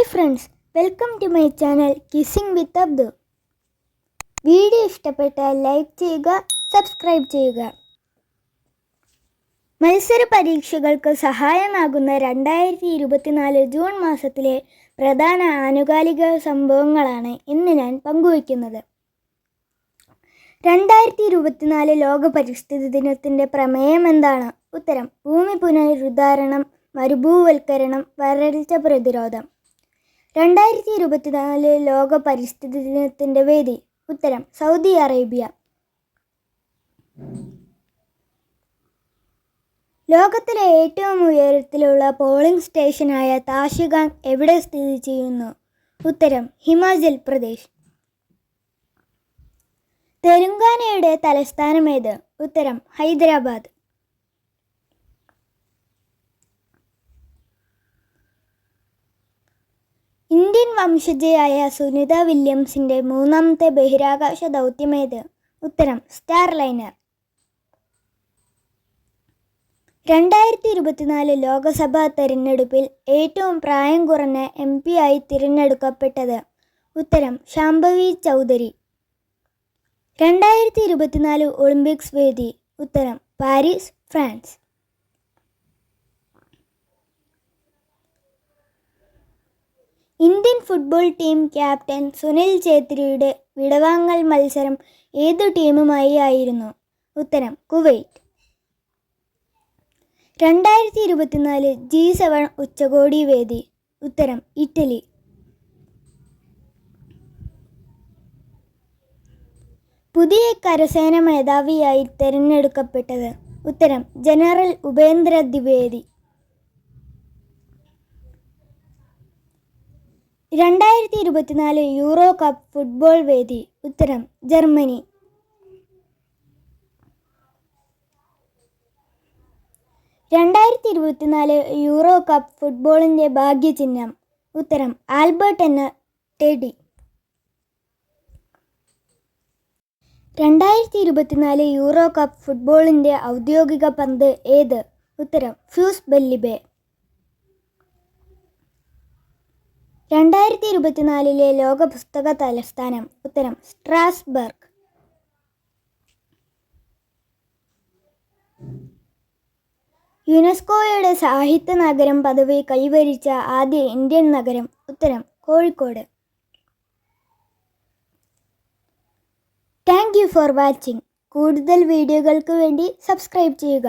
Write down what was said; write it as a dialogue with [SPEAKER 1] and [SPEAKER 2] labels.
[SPEAKER 1] Hi friends, welcome to my channel kissing with Abdu. Video ഇഷ്ടപ്പെട്ടാൽ like ചെയ്യുക, subscribe ചെയ്യുക. മത്സര പരീക്ഷകൾക്ക് സഹായമാകുന്ന 2024 ജൂൺ മാസത്തിലെ പ്രധാന ആനുകാലിക സംഭവങ്ങളാണ് ഇന്ന് ഞാൻ പങ്കുവയ്ക്കുന്നത്. 2024 ലോക പരിസ്ഥിതി ദിനത്തിൻ്റെ പ്രമേയം എന്താണ്? ഉത്തരം: ഭൂമി പുനരുദ്ധാരണം, മരുഭൂവൽക്കരണം, വരൾച്ച പ്രതിരോധം. 2024 ലോക പരിസ്ഥിതി ദിനത്തിൻ്റെ വേദി? ഉത്തരം: സൗദി അറേബ്യ. ലോകത്തിലെ ഏറ്റവും ഉയരത്തിലുള്ള പോളിംഗ് സ്റ്റേഷനായ താഷ്ഗാങ് എവിടെ സ്ഥിതി ചെയ്യുന്നു? ഉത്തരം: ഹിമാചൽ പ്രദേശ്. തെലുങ്കാനയുടെ തലസ്ഥാനം ഏത്? ഉത്തരം: ഹൈദരാബാദ്. ഇന്ത്യൻ വംശജയായ സുനിത വില്യംസിൻ്റെ മൂന്നാമത്തെ ബഹിരാകാശ ദൗത്യമേത്? ഉത്തരം: സ്റ്റാർലൈനർ. 2024 ലോക്സഭാ തെരഞ്ഞെടുപ്പിൽ ഏറ്റവും പ്രായം കുറഞ്ഞ MP ആയി തിരഞ്ഞെടുക്കപ്പെട്ടത്? ഉത്തരം: ശാംഭവി ചൗധരി. 2024 ഒളിമ്പിക്സ് വേദി? ഉത്തരം: Paris, France. Indian football team captain Sunil ഛേത്രിയുടെ വിടവാങ്ങൽ മത്സരം ഏതു ടീമുമായി ആയിരുന്നു? ഉത്തരം: കുവൈറ്റ്. 2024 G7 ഉച്ചകോടി വേദി? ഉത്തരം: ഇറ്റലി. പുതിയ കരസേന മേധാവിയായി തിരഞ്ഞെടുക്കപ്പെട്ടത്? ഉത്തരം: general Upendra Dwivedi. 2024 Euro cup football വേദി? ഉത്തരം: ജർമ്മനി. 2024 യൂറോ കപ്പ് ഫുട്ബോളിൻ്റെ ഭാഗ്യചിഹ്നം? ഉത്തരം: ആൽബർട്ട് എന്ന ടെഡി. 2024 യൂറോ കപ്പ് ഫുട്ബോളിൻ്റെ ഔദ്യോഗിക പന്ത് ഏത്? ഉത്തരം: ഫ്യൂസ് ബെല്ലിബെ. 2024 ലോക പുസ്തക തലസ്ഥാനം? ഉത്തരം: സ്ട്രാസ്ബർഗ്. യുനെസ്കോയുടെ സാഹിത്യ നഗരം പദവി കൈവരിച്ച ആദ്യ ഇന്ത്യൻ നഗരം? ഉത്തരം: Kozhikode. Thank you for watching. കൂടുതൽ വീഡിയോകൾക്ക് വേണ്ടി സബ്സ്ക്രൈബ് ചെയ്യുക.